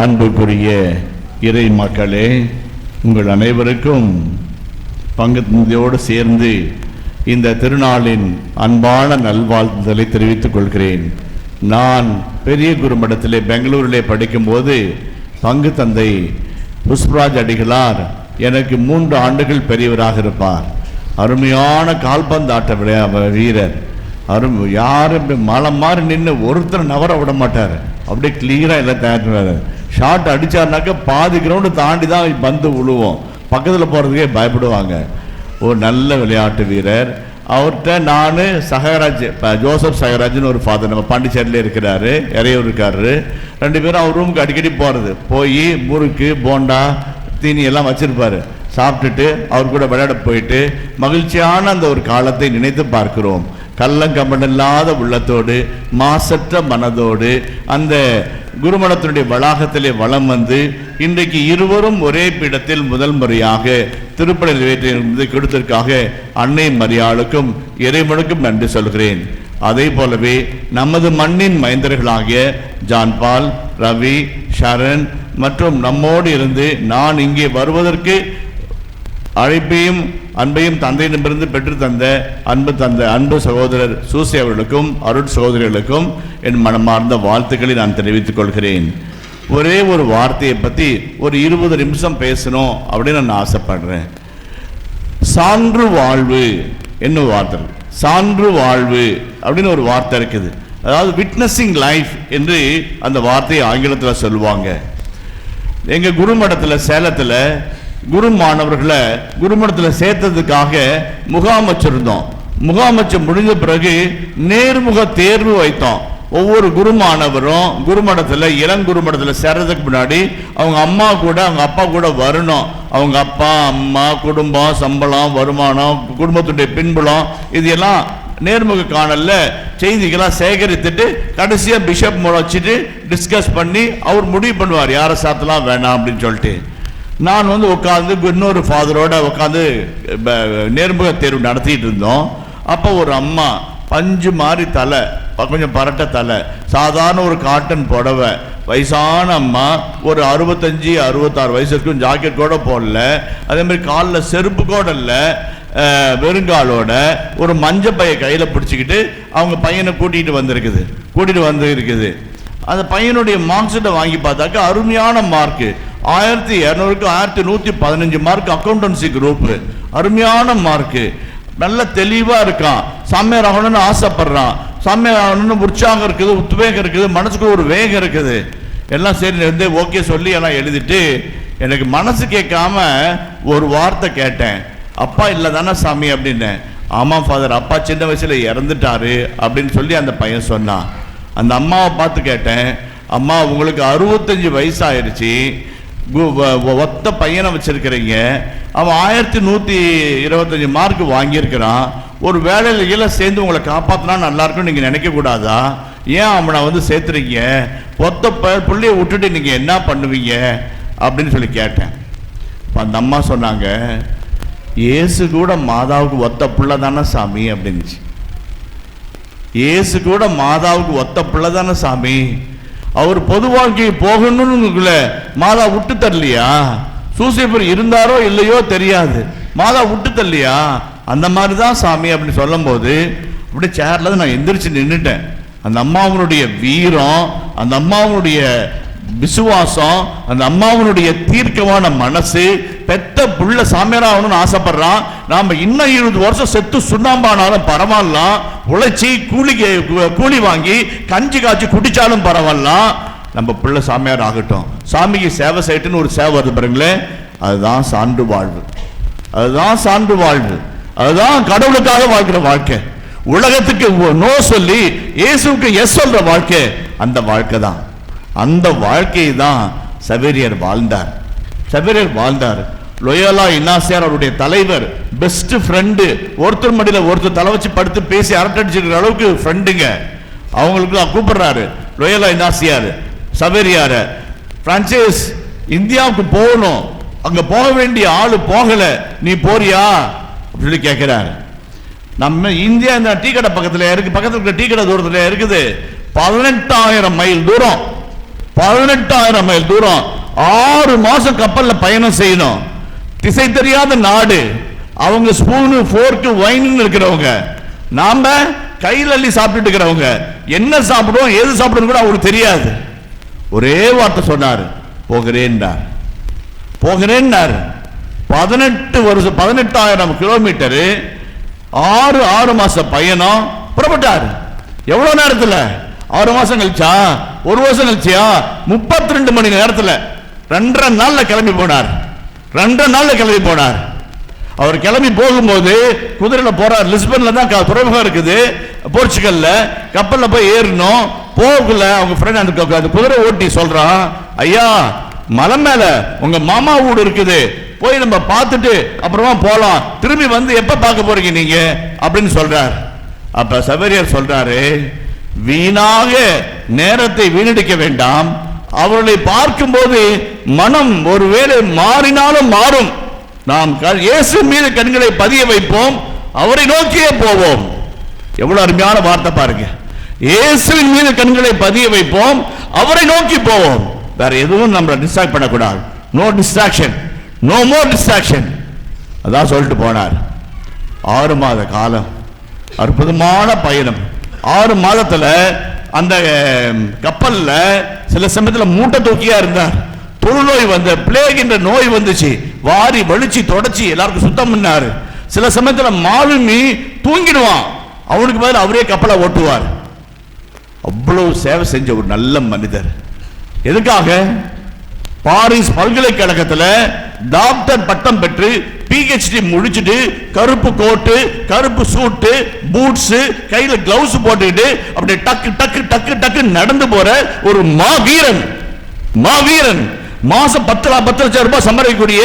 அன்புக்குரிய இறை மக்களே, உங்கள் அனைவருக்கும் பங்குதந்தையோடு சேர்ந்து இந்த திருநாளின் அன்பான நல்வாழ்த்துதலை தெரிவித்துக் கொள்கிறேன். நான் பெரிய குருமடத்திலே பெங்களூரிலே படிக்கும்போது பங்கு தந்தை புஷ்பராஜ் அடிகளார் எனக்கு 3 ஆண்டுகள் பெரியவராக இருப்பார். அருமையான கால்பந்தாட்ட வீரர். யாரும் மலை மாறி நின்று ஒருத்தர் நவர விட மாட்டார். அப்படியே கிளியராக எல்லாம் தயாரிப்பார். ஷாட் அடித்தாருனாக்கா பாதி கிரவுண்டு தாண்டி தான் பந்து விழுவோம். பக்கத்தில் போகிறதுக்கே பயப்படுவாங்க. ஒரு நல்ல விளையாட்டு வீரர். அவர்கிட்ட நான் சகராஜ், ஜோசப் சகராஜ்னு ஒரு ஃபாதர் நம்ம பாண்டிச்சேரியில் இருக்கிறாரு, இறையூர் இருக்காரு. 2 பேரும் அவர் ரூமுக்கு அடிக்கடி போகிறது. போய் முறுக்கு போண்டா தீனி எல்லாம் வச்சிருப்பாரு. சாப்பிட்டுட்டு அவர் கூட விளையாட போயிட்டு மகிழ்ச்சியான அந்த ஒரு காலத்தை நினைத்து பார்க்கிறோம். கள்ளங்கம்பனில்லாத உள்ளத்தோடு மாசற்ற மனதோடு அந்த குருமடத்தினுடைய வளாகத்திலே வலம் வந்து இன்றைக்கு இருவரும் ஒரே பீடத்தில் முதல் முறையாக திருப்பலி நிறைவேற்றி கொடுத்ததற்காக அன்னை மரியாளுக்கும் இறைவனுக்கும் நன்றி சொல்கிறேன். அதே போலவே நமது மண்ணின் மைந்தர்களாகிய ஜான் பால், ரவி, ஷரண் மற்றும் நம்மோடு இருந்து நான் இங்கே வருவதற்கு அழைப்பையும் அன்பையும் தந்தையிடமிருந்து பெற்று தந்த அன்பு சகோதரர் சூசி அவர்களுக்கும் அருட் சகோதரிகளுக்கும் என் மனமார்ந்த வாழ்த்துக்களை நான் தெரிவித்துக் கொள்கிறேன். ஒரே ஒரு வார்த்தையை பற்றி ஒரு 20 நிமிஷம் பேசணும் அப்படின்னு நான் ஆசைப்படுறேன். சான்று வாழ்வு என்ன வார்த்தை? சான்று வாழ்வு அப்படின்னு ஒரு வார்த்தை இருக்குது. அதாவது விட்னஸிங் லைஃப் என்று அந்த வார்த்தையை ஆங்கிலத்தில் சொல்லுவாங்க. எங்கள் குருமடத்தில் சேலத்தில் குரு மாணவர்களை குருமடத்தில் சேர்த்ததுக்காக முகாம் வச்சிருந்தோம். முகாம் வச்சு முடிஞ்ச பிறகு நேர்முக தேர்வு வைத்தோம். ஒவ்வொரு குரு மாணவரும் குருமடத்தில் இளங்குருமடத்தில் சேர்றதுக்கு முன்னாடி அவங்க அம்மா கூட அவங்க அப்பா கூட வரணும். அவங்க அப்பா அம்மா குடும்பம் சம்பளம் வருமானம் குடும்பத்துடைய பின்புலம் இது எல்லாம் நேர்முக காணல செய்திகளாக சேகரித்துட்டு கடைசியாக பிஷப் வச்சுட்டு டிஸ்கஸ் பண்ணி அவர் முடிவு பண்ணுவார் யாரை சாத்தலாம் வேணாம் அப்படின்னு சொல்லிட்டு. நான் உட்காந்து இன்னொரு ஃபாதரோட உட்காந்து நேர்முக தேர்வு நடத்திட்டு இருந்தோம். அப்போ ஒரு அம்மா பஞ்சு மாதிரி தலை, கொஞ்சம் பரட்ட தலை, சாதாரண ஒரு காட்டன் புடவை, வயசான அம்மா, ஒரு 65-66 வயசு இருக்கும், ஜாக்கெட் கூட போடல, அதே மாதிரி காலில் செருப்பு கூட இல்லை, வெறுங்காலோட ஒரு மஞ்சள் பைய கையில் பிடிச்சிக்கிட்டு அவங்க பையனை கூட்டிகிட்டு வந்திருக்குது. அந்த பையனுடைய மார்க் ஷீட்டை வாங்கி பார்த்தாக்க அருமையான மார்க்கு 1200க்கு 1115 மார்க் அக்கௌண்டன்சி குரூப். அருமையான மார்க்கு, நல்ல தெளிவாக இருக்கான். சாமியார் ஆகணும்னு ஆசைப்படுறான். சாமியார் ஆகணும்னு உற்சாகம் இருக்குது, உத்வேகம் இருக்குது, மனசுக்கு ஒரு வேகம் இருக்குது. எல்லாம் சரி ஓகே சொல்லி எல்லாம் எழுதிட்டு எனக்கு மனசு கேட்காம ஒரு வார்த்தை கேட்டேன். அப்பா இல்லை தானே சாமி அப்படின்னேன். ஆமாம் ஃபாதர், அப்பா சின்ன வயசுல இறந்துட்டாரு அப்படின்னு சொல்லி அந்த பையன் சொன்னான். அந்த அம்மாவை பார்த்து கேட்டேன், அம்மா உங்களுக்கு 65 வயசாயிருச்சு, ஒத்த பையனை வச்சிருக்கிறீங்க, அவன் 1125 மார்க் வாங்கியிருக்கிறான், ஒரு வேலையில் கீழே சேர்ந்து உங்களை காப்பாற்றினா நல்லா இருக்குன்னு நீங்கள் நினைக்க கூடாதா? ஏன் அவனை சேர்த்துறீங்க? ஒத்த பிள்ளைய விட்டுட்டு நீங்கள் என்ன பண்ணுவீங்க அப்படின்னு சொல்லி கேட்டேன். அந்த அம்மா சொன்னாங்க, இயேசு கூட மாதாவுக்கு ஒத்த பிள்ளை தானே சாமி அப்படின்னுச்சு. இயேசு கூட மாதாவுக்கு ஒத்த பிள்ளை தானே சாமி. அவர் பொது வாழ்க்கை போகணும்னு மாதா விட்டு தரலையா? சூசைப்பர் இருந்தாரோ இல்லையோ தெரியாது, மாதா விட்டு தரலையா? அந்த மாதிரி தான் சாமி அப்படின்னு சொல்லும் போது அப்படியே சேர்ல நான் எந்திரிச்சு நின்றுட்டேன். அந்த அம்மாவனுடைய வீரம், அந்த அம்மாவனுடைய விசுவாசம், அந்த அம்மாவனுடைய தீர்க்கமான மனசு, பெத்த புள்ள சாமியாராகணும்னு ஆசைப்படுறான். நாம இன்னும் 20 வருஷம் செத்து சுண்ணாம்பானாலும் பரவாயில்ல, உழைச்சி கூலி வாங்கி கஞ்சி காய்ச்சி குடிச்சாலும் பரவாயில்ல, நம்ம பிள்ளை சாமியார் ஆகட்டும், சாமிக்கு சேவை செய்யட்டுன்னு ஒரு சேவை வருது பாருங்களேன். அதுதான் சான்று வாழ்வு, அதுதான் சான்று வாழ்வு, அதுதான் கடவுளுக்காக வாழ்க்கிற வாழ்க்கை. உலகத்துக்கு நோ சொல்லி இயேசுக்கு எஸ் சொல்ற வாழ்க்கை, அந்த வாழ்க்கை தான். அந்த வாழ்க்கையை தான் சவேரியர் வாழ்ந்தார். லோயோலா இன்னாசியார் அவருடைய தலைவர், பெஸ்ட் ஃப்ரெண்டு, ஒருத்தர் மடியில் ஒருத்தர் தலை வச்சு படுத்து பேசி அரட்டடிச்சிருக்கிற அளவுக்கு ஃப்ரெண்டுங்க. அவங்களுக்கு கூப்பிடுறாரு லோயோலா இன்னாசியார் சவேரியார், பிரான்சிஸ் இந்தியாவுக்கு போகணும், அங்க போக வேண்டிய ஆளு போகல, நீ போறியா சொல்லி கேட்கிறாரு. நம்ம இந்தியா இந்த டீ கடை பக்கத்துல இருக்கு, பக்கத்துல இருக்கிற டீ கடை தூரத்துல இருக்குது, 18,000 மைல் தூரம் 18,000 மைல் தூரம் 6 மாசம் கப்பல்ல பயணம் செய்யணும். திசை தெரியாத நாடு. அவங்க ஸ்பூனு ஃபோர்க்கு வைன் இருக்கிறவங்க, நாம கையில் அள்ளி சாப்பிட்டு இருக்கிறவங்க. என்ன சாப்பிடுவோம் ஏது சாப்பிடுவோம் கூட அவருக்கு தெரியாது. ஒரே வார்த்தை சொன்னார், போகிறேன்னார். போகிறேன்னார். 18,000 கிலோமீட்டர், 6 மாச பயணம், புறப்பட்டார். எவ்வளவு நேரத்தில்? 6 மாசம் கழிச்சா, 1 வருஷம் கழிச்சியா, 32 மணி நேரத்தில் 2.5 நாள்ல கிளம்பி போனார். 2 நாள்ல கிளம்பி போனார். அவர் கிளம்பி போகும்போது குதிரையில போறார். லிஸ்பன்ல தான் துறைமுகம் இருக்குது, போர்ச்சுகல்ல. கப்பல்ல போய் ஏறணும். போகல. அவங்க ஃப்ரெண்ட் அந்த குதிரை ஓட்டி சொல்றான், ஐயா மலை மேல உங்க மாமா வீடு இருக்குது, போய் நம்ம பார்த்துட்டு அப்புறமா போலாம், திரும்பி வந்து எப்ப பார்க்க போறீங்க நீங்க அப்படின்னு சொல்றார். அப்ப சவேரியார் சொல்றாரு, வீணாக நேரத்தை வீணடிக்க வேண்டாம். அவர்களை பார்க்கும்போது மனம் ஒருவேளை மாறினாலும் மாறும். நாம் இயேசு மீது கண்களை பதிய வைப்போம், அவரை நோக்கியே போவோம். எவ்வளவு அருமையான வார்த்தை பாருங்க. இயேசுவின் மீது கண்களை பதிய வைப்போம், அவரை நோக்கி போவோம். வேற எதுவும் நம்ம டிஸ்ட்ராக்ட் பண்ணக்கூடாது. No distraction, no more distraction. அதான் சொல்லிட்டு போனார். 6 மாத காலம் அற்புதமான பயணம். 6 மாதத்துல அந்த கப்பல்ல சில சமயத்தில் மூட்டை தூக்கியா இருந்தார். தொழுநோய் வந்த பிளேக் என்ற நோய் வந்துச்சு. வாரி வலிச்சு தொடச்சி எல்லாருக்கும் சுத்தம் பண்ணாரு. சில சமயத்தில் மாலுமி தூங்கிடுவான், அவனுக்கு பதில் அவரே கப்பலை ஓட்டுவார். அவ்வளவு சேவை செஞ்ச ஒரு நல்ல மனிதர். எதுக்காக? பாரிஸ் பல்கலைக்கழகத்தில் டாக்டர் பட்டம் பெற்று PhD முடிச்சுட்டு, கருப்பு கோட்டு, கருப்பு சூட்டு, பூட்ஸ், கையில கிளவுஸ் போட்டுக்கிட்டு அப்படியே டக்கு டக்கு டக்கு டக்கு நடந்து போற ஒரு மாவீரன். மாவீரன். மாசம் 10 லட்சம் ரூபாய் சம்பாதிக்கக்கூடிய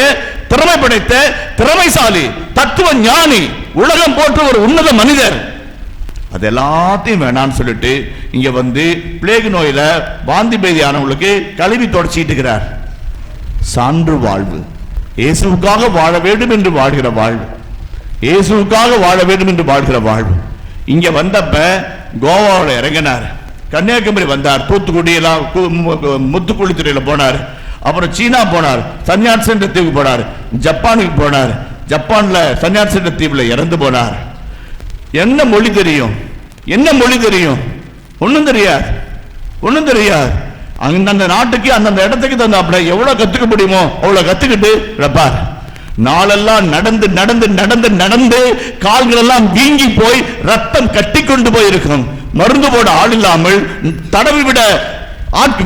திறமை படைத்த திறமைசாலி, தத்துவ ஞானி, உலகம் போன்ற ஒரு உன்னத மனிதர். அது எல்லாத்தையும் வேணான்னு சொல்லிட்டு இங்க வந்து பிளேக் நோயில வாந்தி பேதியானவங்களுக்கு கழுவி தொடச்சிட்டு இருக்கிறார். சான்று வாழ்வு. இயேசுவுக்காக வாழ வேண்டும் என்று வாழ்கிற வாழ்வு. இயேசுவுக்காக வாழ வேண்டும் என்று வாழ்கிற வாழ்வு. இங்க வந்தப்ப கோவாவில் இறங்கினார், கன்னியாகுமரி வந்தார், தூத்துக்குடி எல்லாம் முத்துக்குளித்துறையில போனார், அப்புறம் சீனா போனார், சன்யாசி என்ற தீவுக்கு போனார், ஜப்பானுக்கு போனார், ஜப்பான்ல சன்யாசி என்ற தீவுல இறந்து போனார். என்ன மொழி தெரியும்? என்ன மொழி தெரியும்? ஒண்ணும் தெரியாது, ஒண்ணும் தெரியாது. அந்தந்த நாட்டுக்கு அந்தந்த இடத்துக்கு தந்தாப்புல எவ்வளவு கத்துக்க முடியுமோ அவ்வளவு கத்துக்கிட்டு இருப்பார். நாளெல்லாம் நடந்து நடந்து நடந்து நடந்து கால்கள் எல்லாம் வீங்கி போய் ரத்தம் கட்டி கொண்டு போயிருக்கும். மருந்து போட ஆள் இல்லாமல், தடவி விட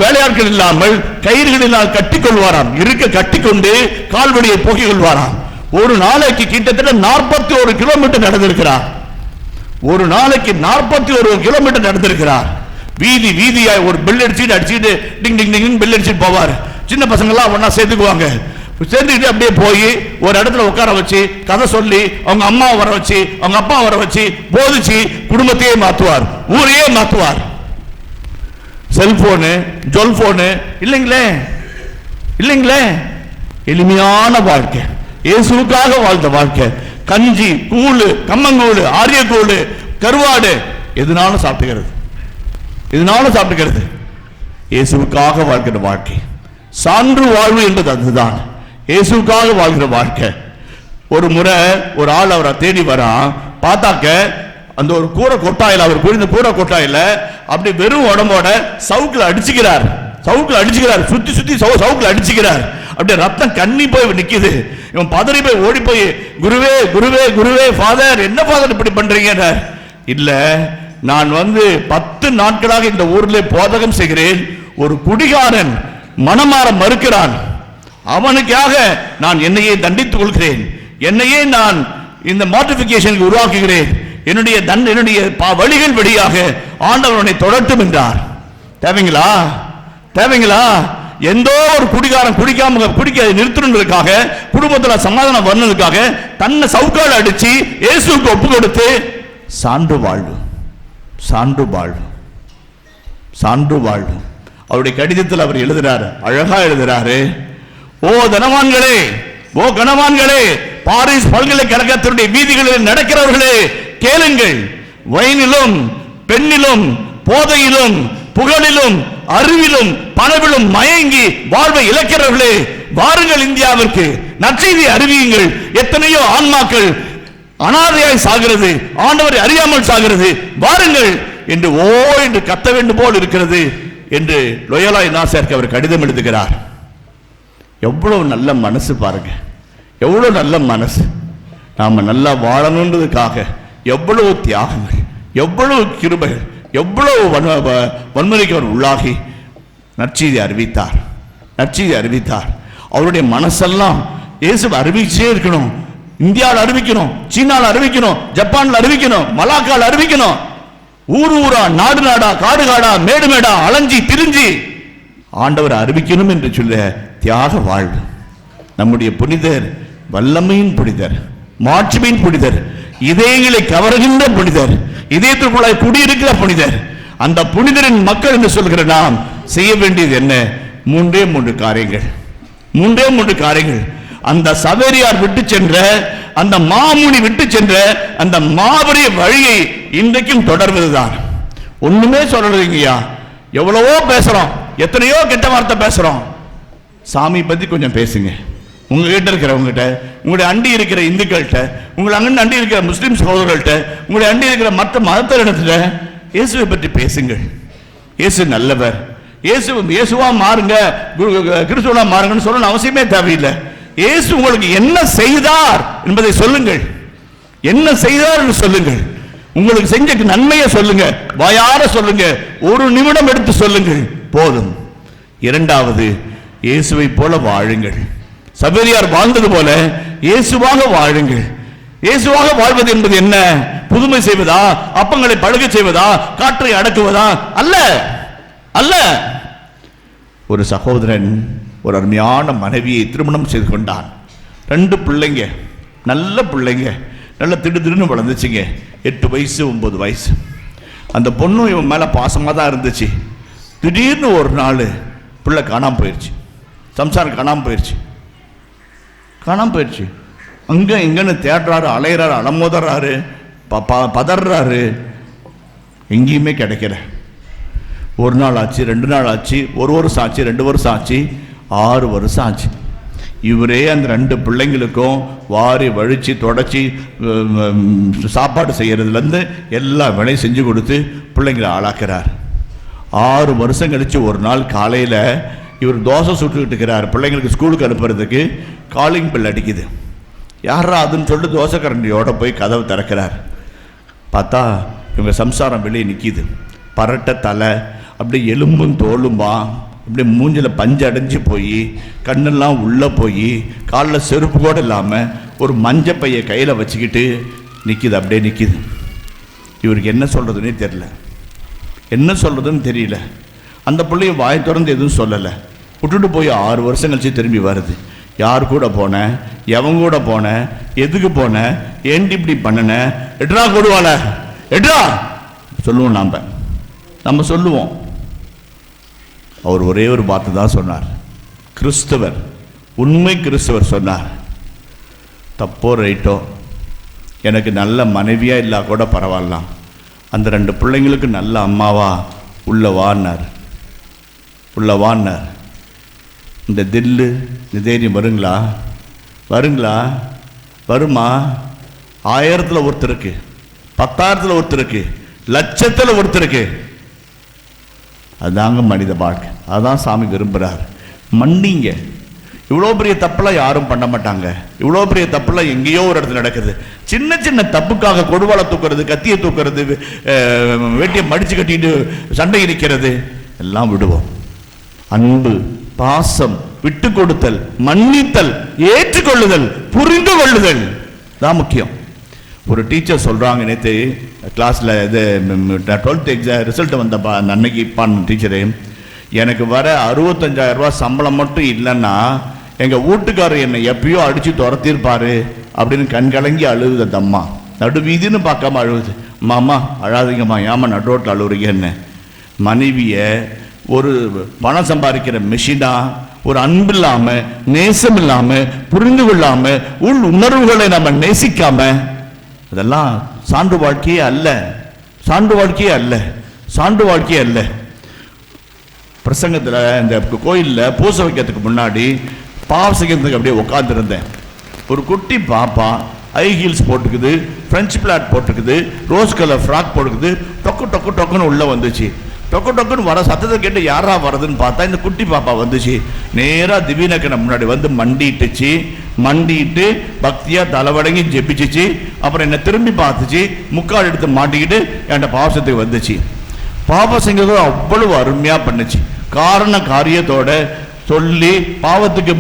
வேலையாட்கள் இல்லாமல் கயிறுகளினால் கட்டிக் கொள்வாராம். இருக்க கட்டிக்கொண்டு கால்வடியை போக்கிக் கொள்வாராம். ஒரு நாளைக்கு கிட்டத்தட்ட 41 கிலோமீட்டர் நடந்திருக்கிறார். ஒரு நாளைக்கு 41 கிலோமீட்டர் நடந்திருக்கிறார். வீதி வீதியாய் ஒரு பெல் அடிச்சுட்டு டிங் டிங் டிங் பெல் அடிச்சுட்டு போவார். சின்ன பசங்க எல்லாம் ஒன்னா சேர்த்துக்குவாங்க. சேர்ந்துக்கிட்டு அப்படியே போய் ஒரு இடத்துல உட்கார வச்சு கதை சொல்லி அவங்க அம்மா வர வச்சு அவங்க அப்பா வர வச்சு போதிச்சு குடும்பத்தையே மாத்துவார், ஊரையே மாத்துவார். செல்போனு ஜொல்போனு இல்லைங்களே, இல்லைங்களே. எளிமையான வாழ்க்கை, இயேசுவுக்காக வாழ்ந்த வாழ்க்கை. கஞ்சி, கூழு, கம்மங்கூழு, ஆரியக்கூழு, கருவாடு எதுனாலும் சாப்பிட்டுக்கிறது, எதுனாலும் சாப்பிட்டுக்கிறது. இயேசுவுக்காக வாழ்கிற வாழ்க்கை. சான்று வாழ்வு என்பது அதுதான், இயேசுவுக்காக வாழ்கிற வாழ்க்கை. ஒரு முறை ஒரு ஆள் அவரை தேடி வரான். பார்த்தாக்க அந்த ஒரு கூரை கொட்டாயில, அவர் குடிந்த கூரை கொட்டாயில அப்படி வெறும் உடம்போட சவுக்குல அடிச்சுக்கிறார், சவுக்குல அடிச்சுக்கிறார், சுத்தி சுத்தி சவுக்குல அடிச்சுக்கிறார். அப்படியே ரத்தம் கண்ணி போய் நிக்குது. இவன் பதறி போய் ஓடி போய், குருவே குருவே குருவே, ஃபாதர் என்ன ஃபாதர் இப்படி பண்றீங்க? இல்ல, நான் 10 நாட்களாக இந்த ஊரில் போதகம் செய்கிறேன். ஒரு குடிகாரன் மனமாற மறுக்கிறான், அவனுக்காக நான் என்னையே தண்டித்துக் கொள்கிறேன், என்னையே நான் இந்த மார்டிபிகேஷனுக்கு உருவாக்குகிறேன். என்னுடைய வழிகள் வழியாக ஆண்டவனை தொடட்டும் என்றார். தேவைங்களா? தேவைங்களா? எந்த ஒரு குடிகாரன் குடிக்க நிறுத்தணுக்காக, குடும்பத்தில் சமாதானம் வரணுக்காக தன்னை சவுக்கால் அடிச்சு இயேசுவுக்கு ஒப்பு கொடுத்து சான்று வாழ்வு, சான்று வாழ்வு, சான்று வாழ்வு. அவருடைய கடிதத்தில் அவர் எழுதுறாரு, அழகா எழுதுறாரு. ஓ தனவான்களே, ஓ கனவான்களே, பாரிஸ் பல்கலைக்கழகத்தினுடைய வீதிகளில் நடக்கிறவர்களே கேளுங்கள். வைனிலும் பெண்ணிலும் போதையிலும் புகழிலும் அறிவிலும் பணவிலும் மயங்கி வாழ்வை இழக்கிறவர்களே, வாருங்கள் இந்தியாவிற்கு, நற்செய்தி அறிவியுங்கள். எத்தனையோ ஆன்மாக்கள் அனாதையாய் சாகிறது, ஆண்டவரை அறியாமல் சாகிறது, வாருங்கள் என்று என்று கத்த வேண்டும் போல் இருக்கிறது என்று லோயோலா இன்னாசியாருக்கு அவர் கடிதம் எழுதுகிறார். எவ்வளவு நல்ல மனசு பாருங்க, எவ்வளவு நல்ல மனசு. நாம நல்லா வாழணுன்றதுக்காக எவ்வளவு தியாகங்கள், எவ்வளவு கிருபைகள், எவ்வளவு வன்முறைக்கு அவர் உள்ளாகி நற்செய்தி அறிவித்தார், நற்செய்தி அறிவித்தார். அவருடைய மனசெல்லாம் இயேசுவை அறிவிச்சே இருக்கணும். இந்தியாவில் அறிவிக்கணும், சீனாவில் அறிவிக்கணும், ஜப்பான்ல அறிவிக்கணும், மலாக்காவில் அறிவிக்கணும். ஊர் ஊரா, நாடு நாடா, காடு காடா, மேடு மேடா அலைஞ்சி திரிஞ்சி ஆண்டவர் அறிவிக்கணும் என்று சொல்ல தியாக வாழ்வு. நம்முடைய புனிதர் வல்லமையின் புனிதர், மாட்சிமையின் புனிதர், இதயங்களை கவர்கின்ற புனிதர், இதயத்திற்குள்ளாய் குடியிருக்கிற புனிதர். அந்த புனிதரின் மக்கள் என்று சொல்கிற நாம் செய்ய வேண்டியது என்ன? மூன்றே மூன்று காரியங்கள், மூன்றே மூன்று காரியங்கள். அந்த சவேரியார் விட்டு சென்ற, அந்த மாமுனி விட்டு சென்ற அந்த மாபெரிய வழியை இன்றைக்கும் தொடர்வதுதான். ஒண்ணுமே சொல்றீங்கய்யா, எவ்வளவோ பேசுறோம், எத்தனையோ கெட்ட வார்த்தை பேசுறோம். சாமி பத்தி கொஞ்சம் பேசுங்க. உங்ககிட்ட இருக்கிறவங்ககிட்ட, உங்களுடைய அண்டி இருக்கிற இந்துக்கள்கிட்ட, உங்களை அங்கே அண்டி இருக்கிற முஸ்லிம் சகோதரர்கள்ட்ட, உங்களுடைய அண்டி இருக்கிற மற்ற மதத்தினிடத்துல இயேசுவை பற்றி பேசுங்கள். இயேசு நல்லவர், இயேசுவா மாறுங்க, கிறிஸ்துவா மாறுங்கன்னு சொல்லணும் அவசியமே தேவையில்லை. இயேசு உங்களுக்கு என்ன செய்தார் என்பதை சொல்லுங்கள், என்ன செய்தார் என்று சொல்லுங்கள். உங்களுக்கு செஞ்ச நன்மையை சொல்லுங்க, வாயார சொல்லுங்க, ஒரு நிமிடம் எடுத்து சொல்லுங்கள், போதும். இரண்டாவது, இயேசுவை போல வாழுங்கள். சவேரியார் வாழ்ந்தது போல இயேசுவாக வாழுங்கள். இயேசுவாக வாழ்வது என்பது என்ன? புதுமை செய்வதா, அப்பங்களை பழுக செய்வதா, காற்றை அடக்குவதா? அல்ல, அல்ல. ஒரு சகோதரன் ஒரு அருமையான மனைவியை திருமணம் செய்து கொண்டான். 2 பிள்ளைங்க, நல்ல பிள்ளைங்க, நல்ல திடுதிடுன்னு வளர்ந்துச்சுங்க. 8 வயசு 9 வயசு. அந்த பொண்ணும் இவன் மேலே பாசமாக தான் இருந்துச்சு. திடீர்னு ஒரு நாள் பிள்ளை காணாமல் போயிடுச்சு, சம்சாரம் காணாமல் போயிடுச்சு, காணாமல் போயிடுச்சு. அங்கே இங்கன்னு தேடுறாரு, அலையிறாரு, அலமோதறாரு, பதறாரு, எங்கேயுமே கிடைக்கல. 1 நாள் ஆச்சு, 2 நாள் ஆச்சு, 1 வருஷம் ஆச்சு, 2 வருஷம் ஆச்சு, 6 வருஷம் ஆச்சு. இவரே அந்த 2 பிள்ளைங்களுக்கும் வாரி வழித்து தொடச்சி சாப்பாடு செய்கிறதுலேருந்து எல்லா வேலையும் செஞ்சு கொடுத்து பிள்ளைங்களை ஆளாக்குறார். 6 வருஷம் கழித்து ஒரு நாள் காலையில் இவர் தோசை சுட்டுக்கிட்டு இருக்கிறார். பிள்ளைங்களுக்கு ஸ்கூலுக்கு அனுப்புறதுக்கு காலிங் பெல் அடிக்குது. யாரா அதுன்னு சொல்லிட்டு தோசை கரண்டியோட போய் கதவை திறக்கிறார். பார்த்தா இவங்க சம்சாரம் வெளியே நிற்கிது. பரட்ட தலை, அப்படியே எலும்பும் தோலும்பா, அப்படியே மூஞ்சில் பஞ்சு அடைஞ்சு போய், கண்ணெல்லாம் உள்ளே போய், காலில் செருப்பு கூட இல்லாமல் ஒரு மஞ்சப்பையை கையில் வச்சுக்கிட்டு நிற்கிது, அப்படியே நிற்கிது. இவருக்கு என்ன சொல்கிறதுனே தெரியல, என்ன சொல்கிறதுன்னு தெரியல. அந்த பிள்ளைய வாய் திறந்து எதுவும் சொல்லலை. விட்டுட்டு போய் 6 வருஷம் கழிச்சு திரும்பி வருது. யார் கூட போனேன், எவன் கூட போனேன், எதுக்கு போனேன், ஏன்டி இப்படி பண்ணின, எட்ரா கொடுவாள எட்ரா சொல்லுவோம். நம்ம சொல்லுவோம். அவர் ஒரே ஒரு வார்த்தை தான் சொன்னார். கிறிஸ்தவர், உண்மை கிறிஸ்தவர் சொன்னார், தப்போ ரைட்டோ, எனக்கு நல்ல மனைவியா இல்லா கூட பரவாயில்லாம், அந்த 2 பிள்ளைங்களுக்கு நல்ல அம்மாவா உள்ளவான்னார், உள்ளவான்னார். இந்த தில்லு இந்த தைரியம் வருங்களா? வருங்களா? வருமா? 1000ல் ஒருத்தருக்கு, 10,000ல் ஒருத்தருக்கு, லட்சத்தில் ஒருத்தருக்கு. அதுதாங்க மனித வாழ்க்கை, அதுதான் சாமி விரும்புகிறார். மன்னிங்க. இவ்வளோ பெரிய தப்பெல்லாம் யாரும் பண்ண மாட்டாங்க. இவ்வளோ பெரிய தப்பெல்லாம் எங்கேயோ ஒரு இடத்துல நடக்குது. சின்ன சின்ன தப்புக்காக கொடுவாளை தூக்குறது, கத்தியை தூக்குறது, வேட்டியை மடித்து கட்டிட்டு சண்டை இருக்கிறது எல்லாம் விடுவோம். அன்பு, பாசம், விட்டு கொடுத்தல், மன்னித்தல், ஏற்றுக்கொள்ளுதல், புரிந்து கொள்ளுதல் தான் முக்கியம். ஒரு டீச்சர் சொல்கிறாங்க, நேற்று கிளாஸில் இது 12th எக்ஸாம் ரிசல்ட் வந்தப்பா அந்த அன்னைக்கு பான் டீச்சரு, எனக்கு வர 65,000 ரூபா சம்பளம் மட்டும் இல்லைன்னா எங்கள் வீட்டுக்காரர் என்னை எப்பயோ அடித்து துரத்திருப்பார் அப்படின்னு கண்கலங்கி அழுகுது. அந்த அம்மா நடுவீதின்னு பார்க்காம அழுகுது. அம்மா அழாதீங்கம்மா, ஏமா நடுரோட்டில் அழுகுறீங்கன்னு. மனைவியை ஒரு பணம் சம்பாதிக்கிற மெஷினா, ஒரு அன்பு இல்லாமல், நேசம் இல்லாமல், புரிந்து கொள்ளாமல், உள் உணர்வுகளை நம்ம நேசிக்காம, அதெல்லாம் சான்று வாழ்க்கையே அல்ல, சான்று வாழ்க்கையே அல்ல, சான்று வாழ்க்கையே அல்ல. பிரசங்கத்தில் இந்த கோயிலில் பூசை வைக்கிறதுக்கு முன்னாடி பாவ செய்கிறதுக்கு அப்படியே உட்காந்துருந்தேன். ஒரு குட்டி பாப்பா ஹை ஹீல்ஸ் போட்டுக்குது, ஃப்ரெஞ்ச் பிளாட் போட்டுக்குது, ரோஸ் கலர் ஃப்ராக் போட்டுக்குது. டொக்கு டொக்கு டொக்குன்னு உள்ளே வந்துச்சு. டொக்கு டொக்குன்னு வர சத்தத்தை கேட்டு யாரா வருதுன்னு பார்த்தா இந்த குட்டி பாப்பா வந்துச்சு. நேராக திடீர்னு முன்னாடி வந்து மண்டிட்டு பக்தியாக தலைவடங்கி ஜெபிச்சிச்சு. அப்புறம் என்னை திரும்பி பார்த்துச்சு, முக்கால் எடுத்து மாட்டிக்கிட்டு என்கிட்ட பாவசத்துக்கு வந்துச்சு. பாவசங்கிறது அவ்வளவு அருமையாக பண்ணுச்சு. காரியத்தோட சொல்லி பாவத்துக்கு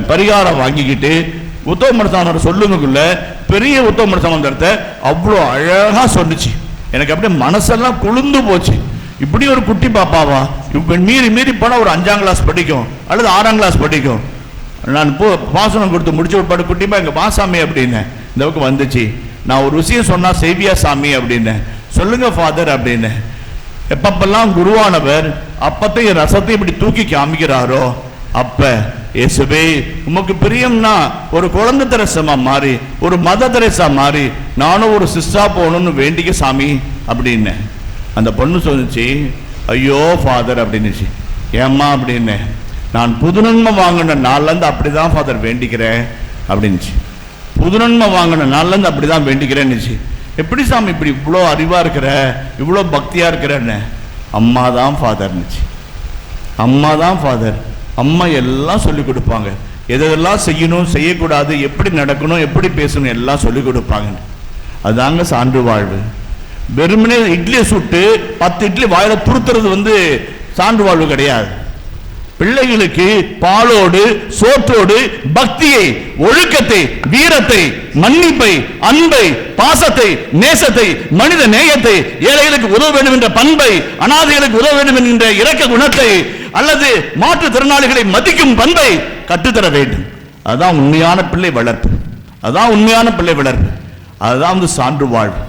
பரிகாரம் வாங்கிக்கிட்டு உத்தம மனசான சொல்லுங்கக்குள்ள பெரிய உத்தம மனசானத்தை அவ்வளோ அழகா சொன்னிச்சு. எனக்கு அப்படியே மனசெல்லாம் குளிர்ந்து போச்சு. இப்படி ஒரு குட்டி பாப்பாவா? இப்ப மீறி போனா ஒரு 5ஆம் கிளாஸ் படிக்கும் அல்லது 6ஆம் கிளாஸ் படிக்கும். நான் பாசனம் கொடுத்து முடிச்சு ஒரு குட்டிப்பா எங்க பாசாமி அப்படின்னு இந்த பக்கம் வந்துச்சு. நான் ஒரு விஷயம் சொன்னா செய்வியா சாமி அப்படின்னு. சொல்லுங்க ஃபாதர் அப்படின்னு. எப்பப்பெல்லாம் குருவானவர் அப்பத்தையும் ரசத்தையும் இப்படி தூக்கி காமிக்கிறாரோ அப்ப இயேசுவே உமக்கு பிரியம்னா ஒரு குழந்தை தெரசமா மாறி, ஒரு மத தெரசா மாறி நானும் ஒரு சிஸ்டா போகணும்னு வேண்டிக்க சாமி அப்படின்னு. அந்த பொண்ணு சொல்லிச்சு, ஐயோ ஃபாதர் அப்படின்னுச்சு. ஏம்மா அப்படின்னு. நான் புதுநன்மை வாங்கின நாள்லேருந்து அப்படிதான் ஃபாதர் வேண்டிக்கிறேன் அப்படின்னுச்சு. புதுநன்மை வாங்கின நாள்லேருந்து அப்படிதான் வேண்டிக்கிறேன்னுச்சு. எப்படி சாமி இப்படி இவ்வளோ அறிவா இருக்கிற, இவ்வளோ பக்தியா இருக்கிறன்னு? அம்மா தான் ஃபாதர்னுச்சு. அம்மா தான் ஃபாதர். அம்மா எல்லாம் சொல்லிக் கொடுப்பாங்க. எதெல்லாம் செய்யணும், செய்யக்கூடாது, எப்படி நடக்கணும், எப்படி பேசணும் எல்லாம் சொல்லிக் கொடுப்பாங்க. அதுதாங்க சான்று வாழ்வு. வெறுமனே இட்லியை சுட்டு 10 இட்லி வாயில துருத்துறது சான்று வாழ்வு கிடையாது. பிள்ளைகளுக்கு பாலோடு சோற்றோடு பக்தியை, ஒழுக்கத்தை, வீரத்தை, மன்னிப்பை, அன்பை, பாசத்தை, நேசத்தை, மனித நேயத்தை, ஏழைகளுக்கு உதவ வேண்டும் என்ற பண்பை, அனாதைகளுக்கு உதவ வேண்டும் என்கின்ற இரக்க குணத்தை அல்லது மாற்றுத்திறனாளிகளை மதிக்கும் பண்பை கற்றுத்தர வேண்டும். அதுதான் உண்மையான பிள்ளை வளர்ப்பு. அதுதான் சான்று வாழ்வு.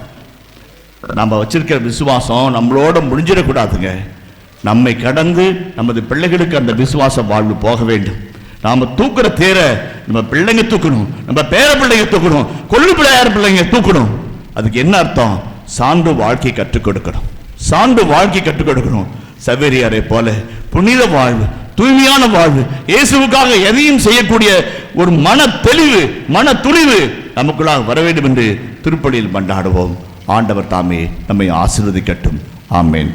நம்ம வச்சிருக்கிற விசுவாசம் நம்மளோட முடிஞ்சிடக்கூடாதுங்க. நம்மை கடந்து நமது பிள்ளைகளுக்கு அந்த விசுவாச வாழ்வு போக வேண்டும். நாம தூக்குற தேரை நம்ம பிள்ளைங்க தூக்கணும், நம்ம பேர பிள்ளைங்க தூக்கணும், கொள்ளு பிள்ளையார் பிள்ளைங்க தூக்கணும். அதுக்கு என்ன அர்த்தம்? சான்று வாழ்க்கை கற்றுக் கொடுக்கணும். சவேரியாரை போல புனித வாழ்வு, தூய்மையான வாழ்வு, இயேசுவுக்காக எதையும் செய்யக்கூடிய ஒரு மன தெளிவு, மன துணிவு நமக்குள்ளாக வர வேண்டும் என்று திருப்பலியில் மன்றாடுவோம். ஆண்டவர் தாமே நம்மை ஆசீர்வதிக்கட்டும். ஆமென்.